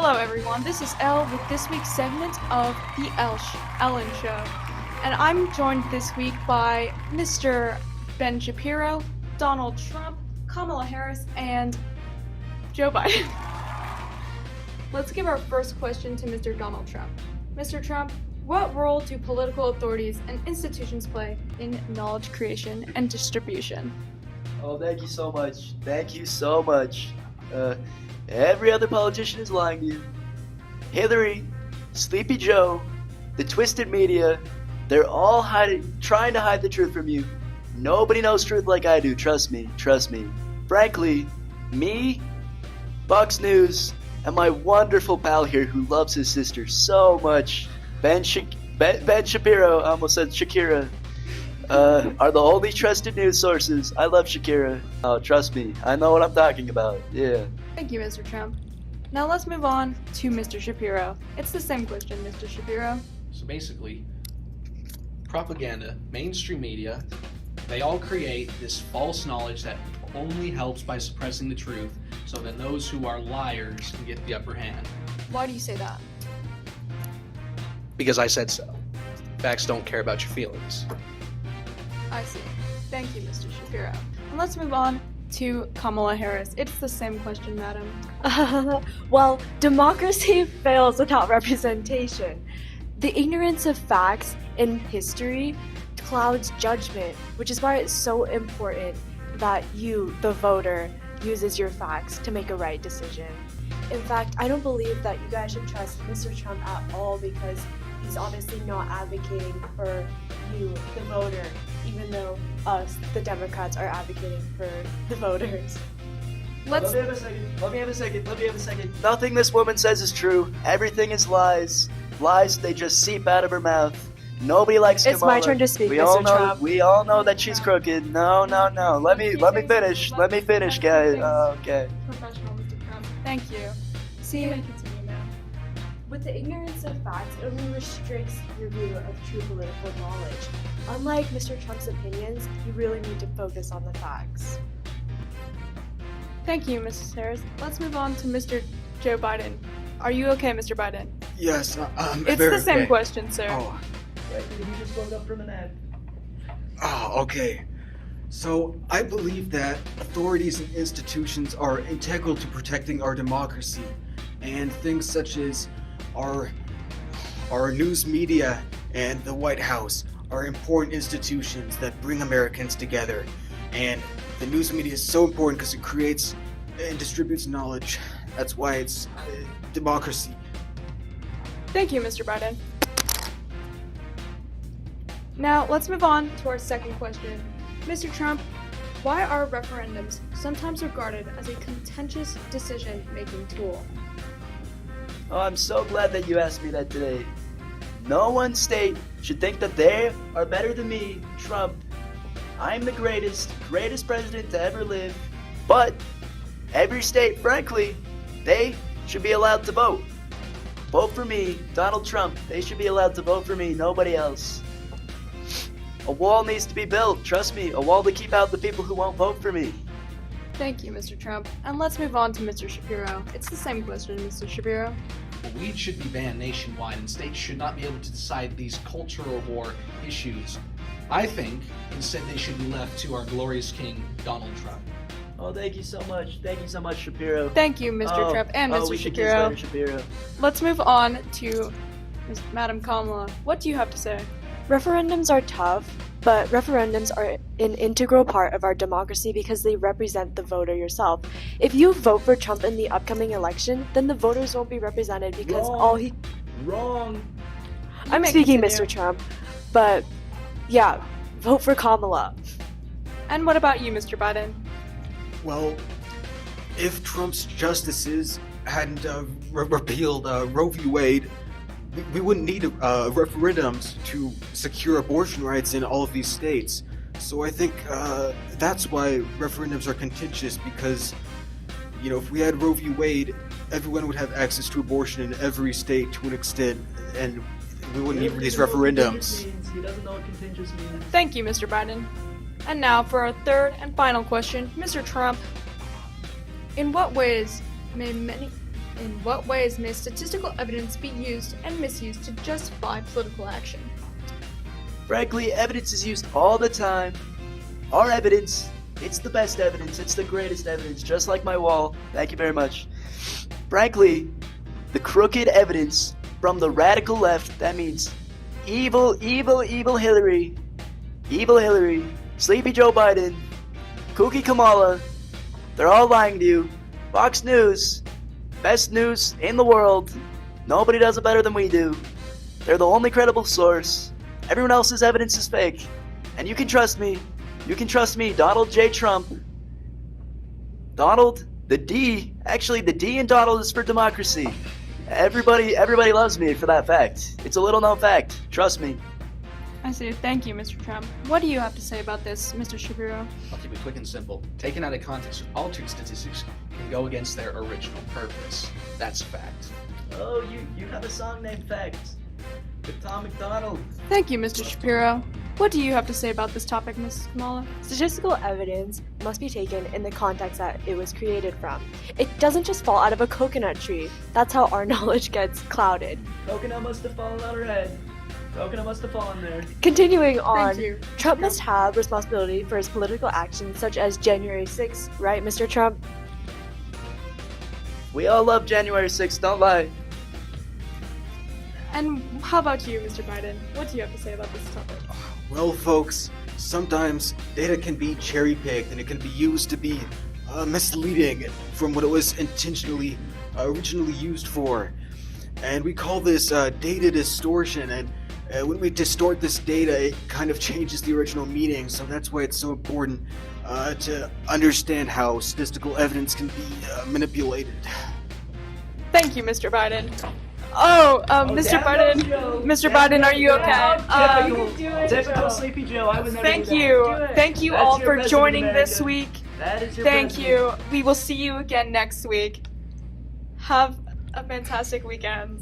Hello everyone, this is Elle with this week's segment of The Ellen Show. And I'm joined this week by Mr. Ben Shapiro, Donald Trump, Kamala Harris, and Joe Biden. Let's give our first question to Mr. Donald Trump. Mr. Trump, what role do political authorities and institutions play in knowledge creation and distribution? Oh, thank you so much. Thank you so much. Every other politician is lying to you. Hillary, Sleepy Joe, the twisted media, they're all trying to hide the truth from you. Nobody knows truth like I do, trust me. Frankly, me, Fox News, and my wonderful pal here who loves his sister so much, Ben Shapiro, I almost said Shakira, are the only trusted news sources. I love Shakira. Oh, trust me, I know what I'm talking about, yeah. Thank you, Mr. Trump. Now let's move on to Mr. Shapiro. It's the same question, Mr. Shapiro. So basically, propaganda, mainstream media, they all create this false knowledge that only helps by suppressing the truth so that those who are liars can get the upper hand. Why do you say that? Because I said so. Facts don't care about your feelings. I see. Thank you, Mr. Shapiro. And let's move on to Kamala Harris. It's the same question, madam. Well, democracy fails without representation. The ignorance of facts in history clouds judgment, which is why it's so important that you, the voter, uses your facts to make a right decision. In fact, I don't believe that you guys should trust Mr. Trump at all because he's obviously not advocating for you, the voter, even though us, the Democrats, are advocating for the voters. Let's Let me have a second. Nothing this woman says is true. Everything is lies. Lies, they just seep out of her mouth. Nobody likes It's Kamala. my turn to speak, we Mr. all know, Trump. We all know that she's crooked. No. Let me finish. Let me finish, guys. Okay. Professional, Mr. Trump. Thank you. See, continue now. With the ignorance of facts, it only restricts your view of true political knowledge. Unlike Mr. Trump's opinions, you really need to focus on the facts. Thank you, Mrs. Harris. Let's move on to Mr. Joe Biden. Are you okay, Mr. Biden? Yes, It's very the same okay. question, sir. Oh, He just woke up from a nap. okay. So, I believe that authorities and institutions are integral to protecting our democracy, and things such as our news media and the White House are important institutions that bring Americans together. And the news media is so important because it creates and distributes knowledge. That's why it's democracy. Thank you, Mr. Biden. Now, let's move on to our second question. Mr. Trump, why are referendums sometimes regarded as a contentious decision-making tool? Oh, I'm so glad that you asked me that today. No one state should think that they are better than me, Trump. I'm the greatest president to ever live. But every state, frankly, they should be allowed to vote. Vote for me, Donald Trump. They should be allowed to vote for me, nobody else. A wall needs to be built, trust me, a wall to keep out the people who won't vote for me. Thank you, Mr. Trump. And let's move on to Mr. Shapiro. It's the same question, Mr. Shapiro. Weed should be banned nationwide, and states should not be able to decide these cultural war issues. I think instead they should be left to our glorious king, Donald Trump. Oh, thank you so much, Shapiro. Thank you, Mr. Trump and Mr. we should kiss Shapiro. later, Shapiro. Let's move on to Madam Kamala. What do you have to say? Referendums are tough, but referendums are an integral part of our democracy because they represent the voter yourself. If you vote for Trump in the upcoming election, then the voters won't be represented because Wrong. I'm speaking, Mr. Trump, but yeah, vote for Kamala. And what about you, Mr. Biden? Well, if Trump's justices hadn't repealed Roe v. Wade, we wouldn't need referendums to secure abortion rights in all of these states. So I think that's why referendums are contentious because, if we had Roe v. Wade, everyone would have access to abortion in every state to an extent, and we wouldn't need these referendums. He doesn't know what contentious means. Thank you, Mr. Biden. And now for our third and final question, Mr. Trump. In what ways may In what ways may statistical evidence be used and misused to justify political action? Frankly, evidence is used all the time. Our evidence, it's the best evidence, it's the greatest evidence, just like my wall. Thank you very much. Frankly, the crooked evidence from the radical left, that means evil Hillary, Sleepy Joe Biden, Kooky Kamala, they're all lying to you. Fox News, best news in the world. Nobody does it better than we do. They're the only credible source. Everyone else's evidence is fake. And you can trust me. You can trust me, Donald J. Trump. Donald, the D in Donald is for democracy. Everybody loves me for that fact. It's a little known fact. Trust me. I see. Thank you, Mr. Trump. What do you have to say about this, Mr. Shapiro? I'll keep it quick and simple. Taken out of context, altered statistics can go against their original purpose. That's a fact. Oh, you have a song named Fact with Tom McDonald. Thank you, Mr. Shapiro. What do you have to say about this topic, Mrs. Kamala? Statistical evidence must be taken in the context that it was created from. It doesn't just fall out of a coconut tree. That's how our knowledge gets clouded. Coconut must have fallen on her head. Coconut must have fallen there. Continuing on, Thank you. Trump must have responsibility for his political actions, such as January 6th, right, Mr. Trump? We all love January 6th, don't lie. And how about you, Mr. Biden? What do you have to say about this topic? Well, folks, sometimes data can be cherry-picked and it can be used to be misleading from what it was originally used for. And we call this data distortion, and when we distort this data, it kind of changes the original meaning, so that's why it's so important to understand how statistical evidence can be manipulated. Thank you, Mr. Biden. Mr. Biden. Mr. Biden, are you okay? Typical Sleepy Joe. I would never Thank do that. you. Thank you That's all your for best joining America. this week. That is your Thank best you. We will see you again next week. Have a fantastic weekend.